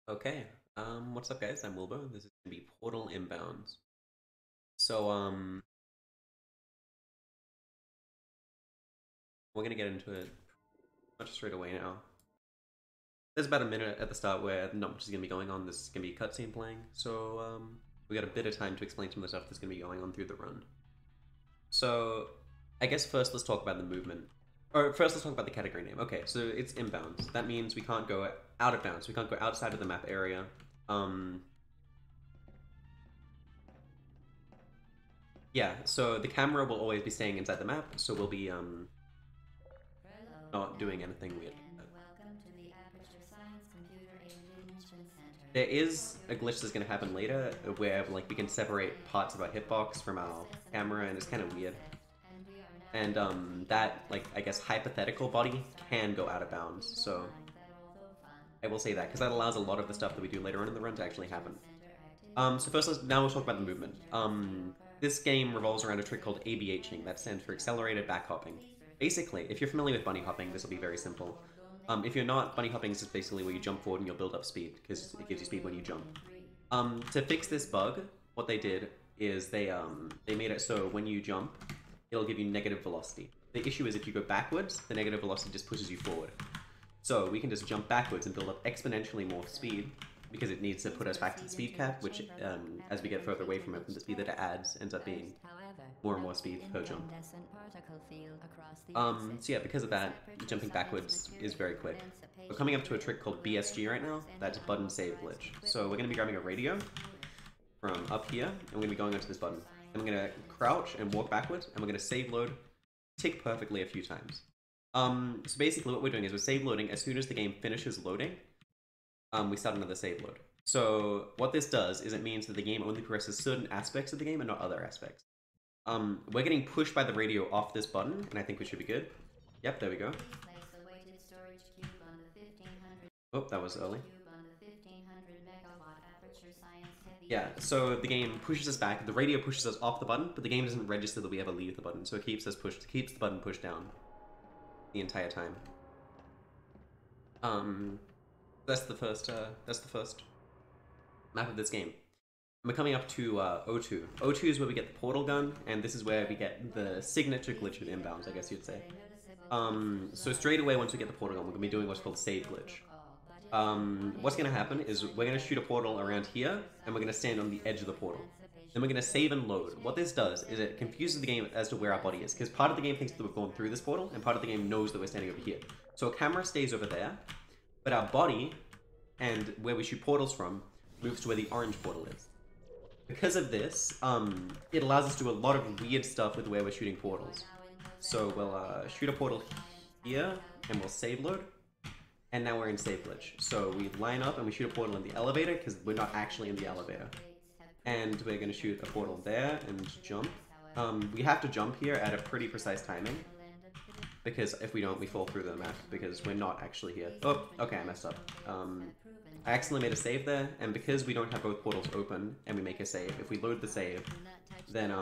Okay, what's up guys? I'm Wilbo. This is gonna be Portal Inbounds. So, we're gonna get into it much straight away now. There's about a minute at the start where not much is gonna be going on. This is gonna be a cutscene playing, so, we got a bit of time to explain some of the stuff that's gonna be going on through the run. So, I guess first let's talk about the movement. Or first let's talk about the category name. Okay, so it's inbounds. That means we can't go out of bounds. We can't go outside of the map area. Yeah, so the camera will always be staying inside the map, so we'll be not doing anything weird. There is a glitch that's going to happen later where like we can separate parts of our hitbox from our camera, and it's kind of weird. And that, like, I guess hypothetical body can go out of bounds, so I will say that because that allows a lot of the stuff that we do later on in the run to actually happen. So first, now we'll talk about the movement. This game revolves around a trick called ABHing, that stands for accelerated back hopping. Basically, if you're familiar with bunny hopping, this will be very simple. If you're not, bunny hopping is just basically where you jump forward and you'll build up speed, because it gives you speed when you jump. To fix this bug, what they did is they made it so when you jump, it'll give you negative velocity. The issue is if you go backwards, the negative velocity just pushes you forward. So we can just jump backwards and build up exponentially more speed, because it needs to put us back to the speed cap, which, as we get further away from it, the speed that it adds ends up being more and more speed per jump. So yeah, because of that, jumping backwards is very quick. We're coming up to a trick called BSG right now. That's button save glitch. So we're going to be grabbing a radio from up here, and we're going to be going onto this button. And we're going to crouch and walk backwards, and we're going to save load, tick perfectly a few times. So basically what we're doing is we're save loading. As soon as the game finishes loading, we start another save load. So what this does is it means that the game only progresses certain aspects of the game and not other aspects. We're getting pushed by the radio off this button, and I think we should be good. Yep, there we go. Oh, that was early. Yeah, so the game pushes us back. The radio pushes us off the button, but the game doesn't register that we ever leave the button, so it keeps us pushed, keeps the button pushed down the entire time. That's the first map of this game. We're coming up to O2. O2 is where we get the portal gun, and this is where we get the signature glitch of inbounds, I guess you'd say. So straight away once we get the portal gun, we're going to be doing what's called save glitch. What's going to happen is we're going to shoot a portal around here, and we're going to stand on the edge of the portal. Then we're going to save and load. What this does is it confuses the game as to where our body is, because part of the game thinks that we've gone through this portal, and part of the game knows that we're standing over here. So a camera stays over there, but our body, and where we shoot portals from, moves to where the orange portal is. Because of this, it allows us to do a lot of weird stuff with the way we're shooting portals. So we'll shoot a portal here, and we'll save load, and now we're in save glitch. So we line up and we shoot a portal in the elevator, because we're not actually in the elevator. And we're going to shoot a portal there and jump. We have to jump here at a pretty precise timing, because if we don't, we fall through the map, because we're not actually here. Oh, okay, I messed up. I accidentally made a save there, and because we don't have both portals open, and we make a save, if we load the save, then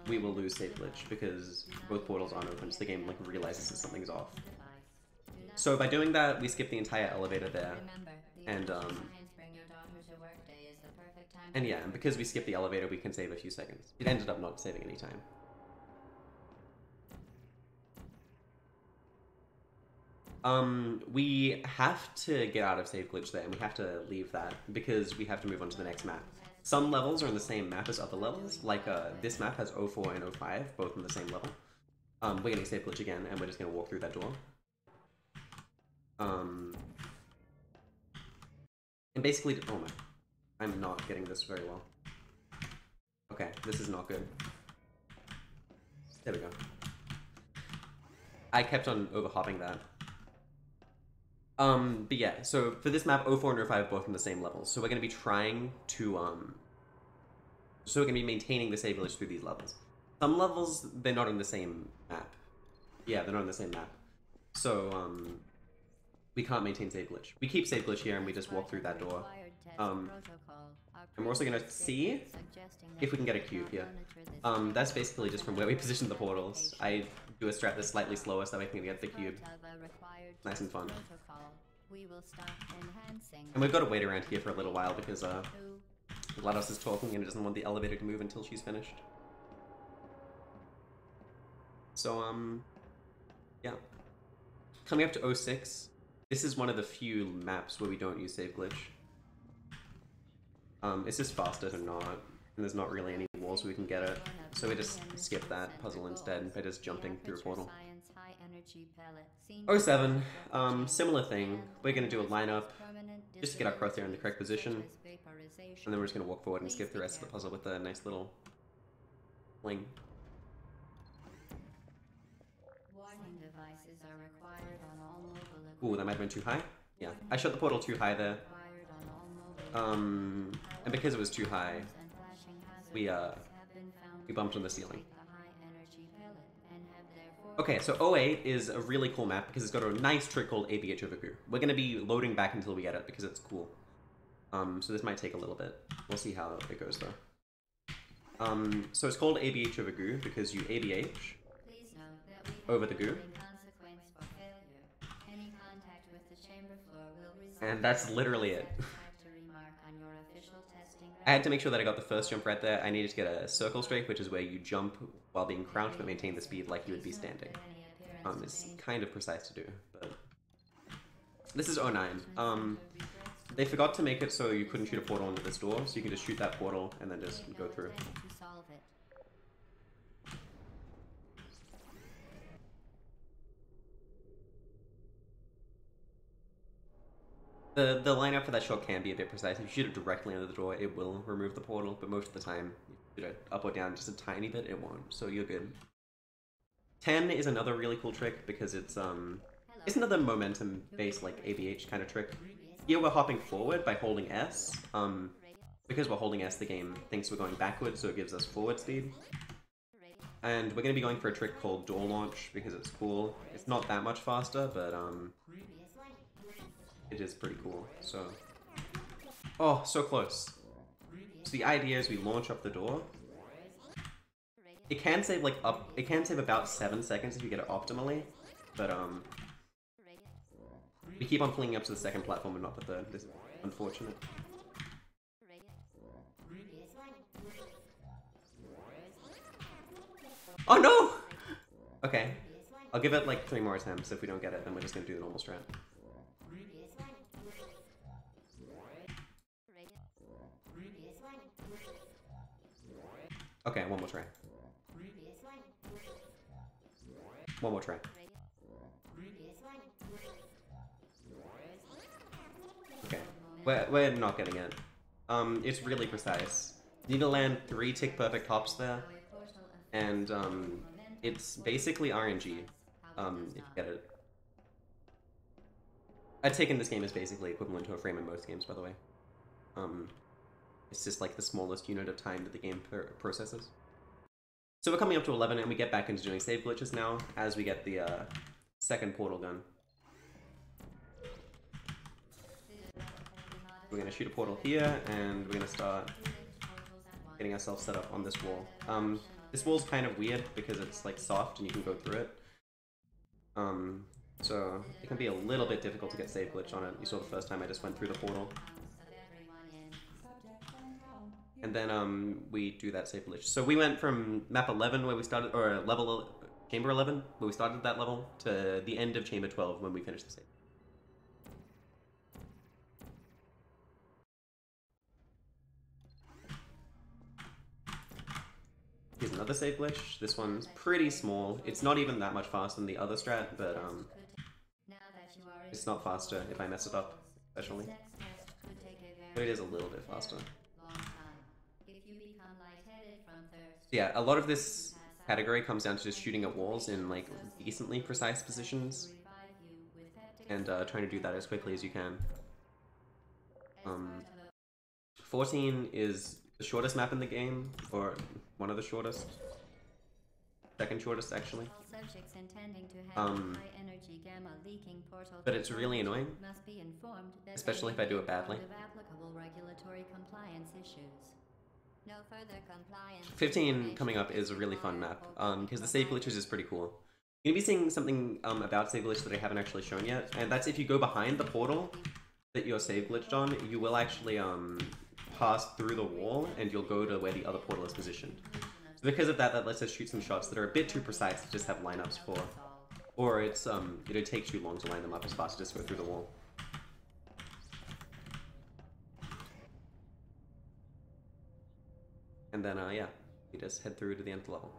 we will lose save glitch, because both portals aren't open, so the game like realizes that something's off. So by doing that, we skip the entire elevator there, and yeah, and because we skip the elevator, we can save a few seconds. It ended up not saving any time. We have to get out of save glitch there, and we have to leave that, because we have to move on to the next map. Some levels are in the same map as other levels, like this map has 04 and 05, both in the same level. We're getting save glitch again, and we're just gonna walk through that door. And basically, oh my, I'm not getting this very well. Okay, this is not good. There we go. I kept on overhopping that. But yeah, so for this map, 04 and 05 are both in the same levels. So we're going to be trying to, so we're going to be maintaining the save glitch through these levels. Some levels, they're not in the same map. Yeah, they're not in the same map. So, we can't maintain save glitch. We keep save glitch here and we just walk through that door. And we're also going to see if we can get a cube here. That's basically just from where we position the portals. I do a strat that's slightly slower so that way we can get the cube. Nice and fun. And we've got to wait around here for a little while because GLaDOS is talking and doesn't want the elevator to move until she's finished. So, yeah. Coming up to 06, this is one of the few maps where we don't use save glitch. It's just faster to not, and there's not really any walls we can get it, so we just skip that puzzle instead by just jumping through a portal. 07, similar thing. We're gonna do a lineup, just to get our crosshair in the correct position, and then we're just gonna walk forward and skip the rest of the puzzle with a nice little fling. Ooh, that might have been too high. Yeah, I shot the portal too high there. And because it was too high, we bumped on the ceiling. Okay, so 08 is a really cool map because it's got a nice trick called ABH over goo. We're gonna be loading back until we get it because it's cool. So this might take a little bit. We'll see how it goes though. So it's called ABH over goo because you ABH over the goo. And that's literally it. I had to make sure that I got the first jump right there. I needed to get a circle strafe, which is where you jump while being crouched but maintain the speed like you would be standing. It's kind of precise to do, but... This is 09. They forgot to make it so you couldn't shoot a portal into this door, so you can just shoot that portal and then just go through. The lineup for that shot can be a bit precise. If you shoot it directly under the door, it will remove the portal, but most of the time, if you shoot it up or down just a tiny bit, it won't, so you're good. 10 is another really cool trick because it's another momentum-based, like, ABH kind of trick. Here we're hopping forward by holding S. Because we're holding S, the game thinks we're going backwards, so it gives us forward speed. And we're going to be going for a trick called door launch because it's cool. It's not that much faster, but, it is pretty cool, so... Oh, so close. So the idea is we launch up the door. It can save, like, it can save about 7 seconds if you get it optimally, but, we keep on flinging up to the second platform and not the third. This is unfortunate. Oh no! Okay. I'll give it, like, 3 more attempts. If we don't get it, then we're just gonna do the normal strat. Okay, one more try. One more try. Okay, we're not getting it. It's really precise. You need to land 3 tick-perfect hops there, and it's basically RNG, if you get it. A tick in this game is basically equivalent to a frame in most games, by the way. It's just like the smallest unit of time that the game processes. So we're coming up to 11 and we get back into doing save glitches now as we get the second portal gun. We're going to shoot a portal here and we're going to start getting ourselves set up on this wall. This wall's kind of weird because it's like soft and you can go through it. So it can be a little bit difficult to get save glitch on it. You saw the first time I just went through the portal. And then we do that save glitch. So we went from map 11 where we started, or chamber 11 where we started that level, to the end of chamber 12 when we finished the save. Here's another save glitch. This one's pretty small. It's not even that much faster than the other strat, but it's not faster if I mess it up, especially. But it is a little bit faster. Yeah, a lot of this category comes down to just shooting at walls in like decently precise positions and trying to do that as quickly as you can. 14 is the shortest map in the game, or one of the shortest. Second shortest, actually. But it's really annoying, especially if I do it badly. 15 coming up is a really fun map, because the save glitches is pretty cool. You're gonna be seeing something about save glitch that I haven't actually shown yet, and that's if you go behind the portal that you're save glitched on, you will actually pass through the wall and you'll go to where the other portal is positioned. So because of that, that lets us shoot some shots that are a bit too precise to just have lineups for, or it's it'd take too long to line them up as fast as just go through the wall. And then yeah, we just head through to the nth level.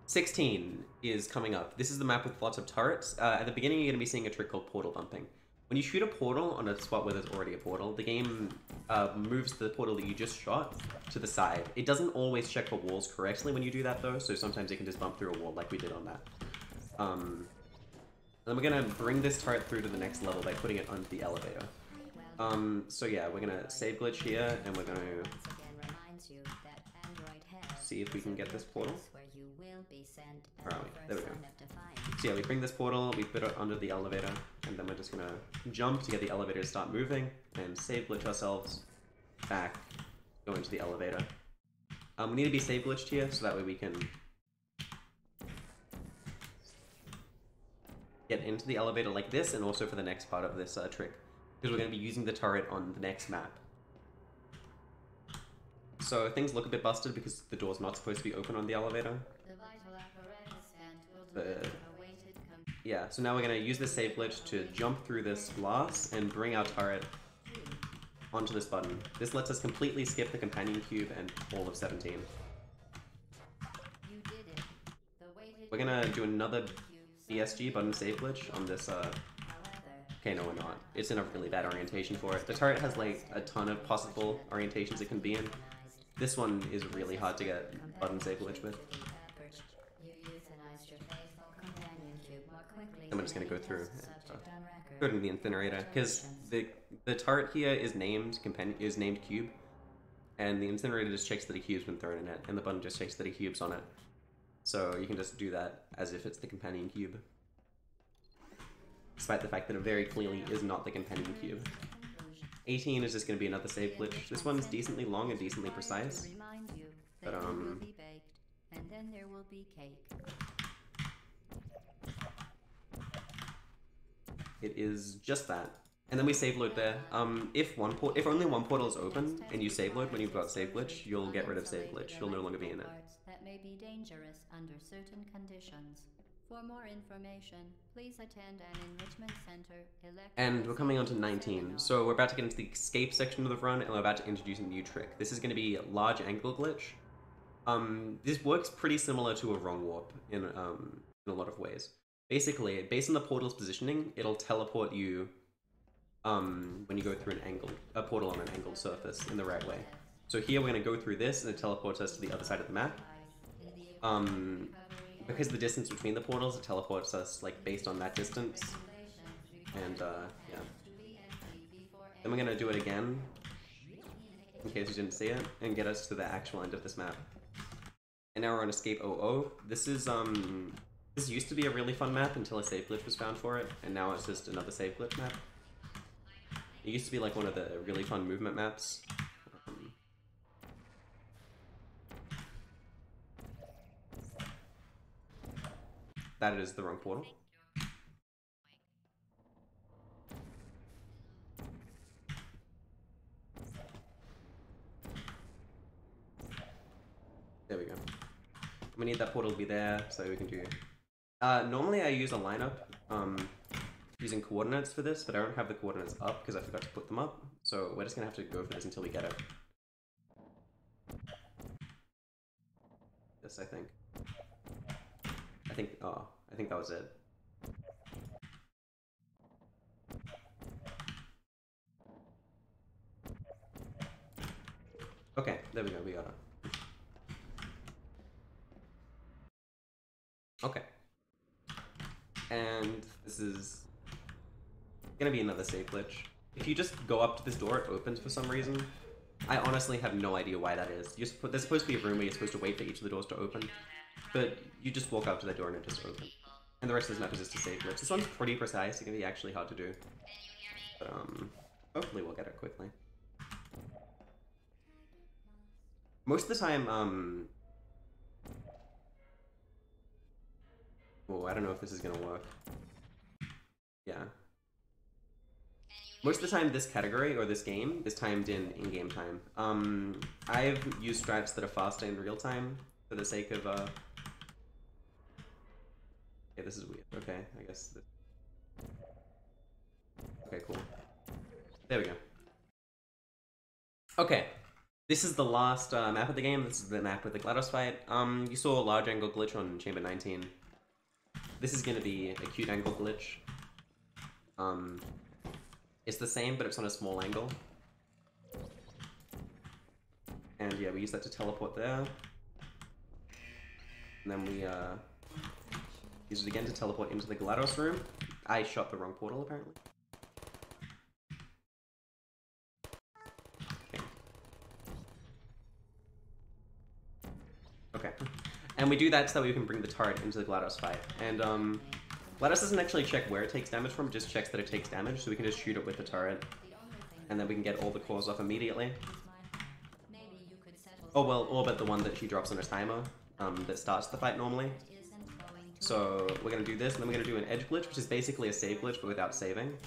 16 is coming up. This is the map with lots of turrets. At the beginning, you're going to be seeing a trick called portal bumping. When you shoot a portal on a spot where there's already a portal, the game moves the portal that you just shot to the side. It doesn't always check for walls correctly when you do that, though, so sometimes it can just bump through a wall like we did on that. Then we're going to bring this turret through to the next level by putting it under the elevator. So yeah, we're going to save glitch here, and we're going to see if we can get this portal. Where are we? There we go. So yeah, we bring this portal, we put it under the elevator, and then we're just gonna jump to get the elevator to start moving, and save glitch ourselves, back, go into the elevator. We need to be save glitched here, so that way we can get into the elevator like this, and also for the next part of this trick, because we're going to be using the turret on the next map. So things look a bit busted because the door's not supposed to be open on the elevator. But yeah, so now we're going to use the save glitch to jump through this glass and bring our turret onto this button. This lets us completely skip the companion cube and all of 17. We're going to do another BSG button save glitch on this okay, no, we're not. It's in a really bad orientation for it. The turret has like a ton of possible orientations it can be in. This one is really hard to get button save glitch with. I'm just gonna go through and go to the incinerator because the turret here is named cube, and the incinerator just checks that a cube's been thrown in it, and the button just checks that a cube's on it. So you can just do that as if it's the companion cube, despite the fact that it very clearly is not the companion cube. 18 is just going to be another save glitch. This one's decently long and decently precise, but it is just that. And then we save load there. If only one portal is open and you save load when you've got save glitch, you'll get rid of save glitch. You'll no longer be in it. That may be dangerous under certain conditions. For more information, please attend an enrichment center. And we're coming on to 19. So we're about to get into the escape section of the run, and we're about to introduce a new trick. This is going to be a large angle glitch. This works pretty similar to a wrong warp in a lot of ways. Basically, based on the portal's positioning, it'll teleport you when you go through a portal on an angled surface in the right way. So here we're going to go through this, and it teleports us to the other side of the map. Because of the distance between the portals, it teleports us like based on that distance. And yeah. Then we're going to do it again, in case you didn't see it, and get us to the actual end of this map. And now we're on Escape 00. This used to be a really fun map until a save glitch was found for it, and now it's just another save glitch map. It used to be like one of the really fun movement maps. That is the wrong portal. There we go. We need that portal to be there so we can do... normally I use a lineup using coordinates for this, but I don't have the coordinates up because I forgot to put them up. So we're just going to have to go for this until we get it. This, I think. I think that was it. Okay, there we go, we got it. Okay. And this is gonna be another save glitch. If you just go up to this door, it opens for some reason. I honestly have no idea why that is. There's supposed to be a room where you're supposed to wait for each of the doors to open, but you just walk up to that door and it just opens. And the rest of this map is just a save glitch. This one's pretty precise. It's gonna be actually hard to do. But hopefully we'll get it quickly. Most of the time, Oh, I don't know if this is gonna work. Yeah. Most of the time, this category, or this game, is timed in-game time. I've used strats that are faster in real time for the sake of, Okay, this is weird. Okay, I guess this... Okay, cool. There we go. Okay. This is the last map of the game. This is the map with the GLaDOS fight. You saw a large angle glitch on Chamber 19. This is gonna be a acute angle glitch. It's the same, but it's on a small angle. And yeah, we use that to teleport there. And then we use it again to teleport into the GLaDOS room. I shot the wrong portal, apparently. Okay. And we do that so that we can bring the turret into the GLaDOS fight. And GLaDOS doesn't actually check where it takes damage from, it just checks that it takes damage, so we can just shoot it with the turret. And then we can get all the cores off immediately. Oh well, all but the one that she drops on a timer, that starts the fight normally. So we're gonna do this, and then we're gonna do an edge glitch, which is basically a save glitch, but without saving. And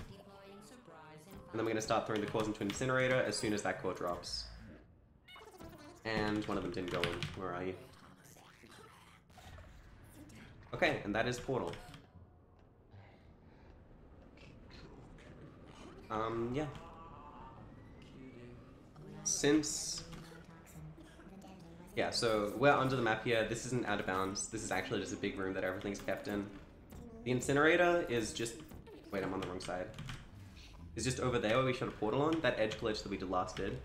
then we're gonna start throwing the cores into an incinerator as soon as that core drops. And one of them didn't go in. Where are you? Okay, and that is Portal. Yeah. Yeah, so we're under the map here. This isn't out of bounds. This is actually just a big room that everything's kept in. The incinerator is just... Wait, I'm on the wrong side. It's just over there where we shot a portal on. That edge glitch that we last did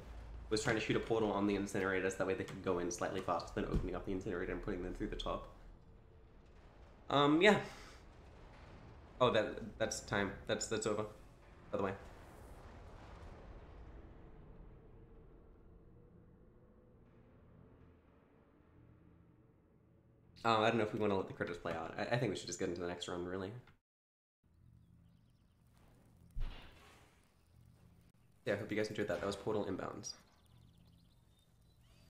was trying to shoot a portal on the incinerator so that way they could go in slightly faster than opening up the incinerator and putting them through the top. Yeah. Oh, that's time. That's over, by the way. I don't know if we want to let the credits play out. I think we should just get into the next run, really. Yeah, I hope you guys enjoyed that. That was Portal Inbounds.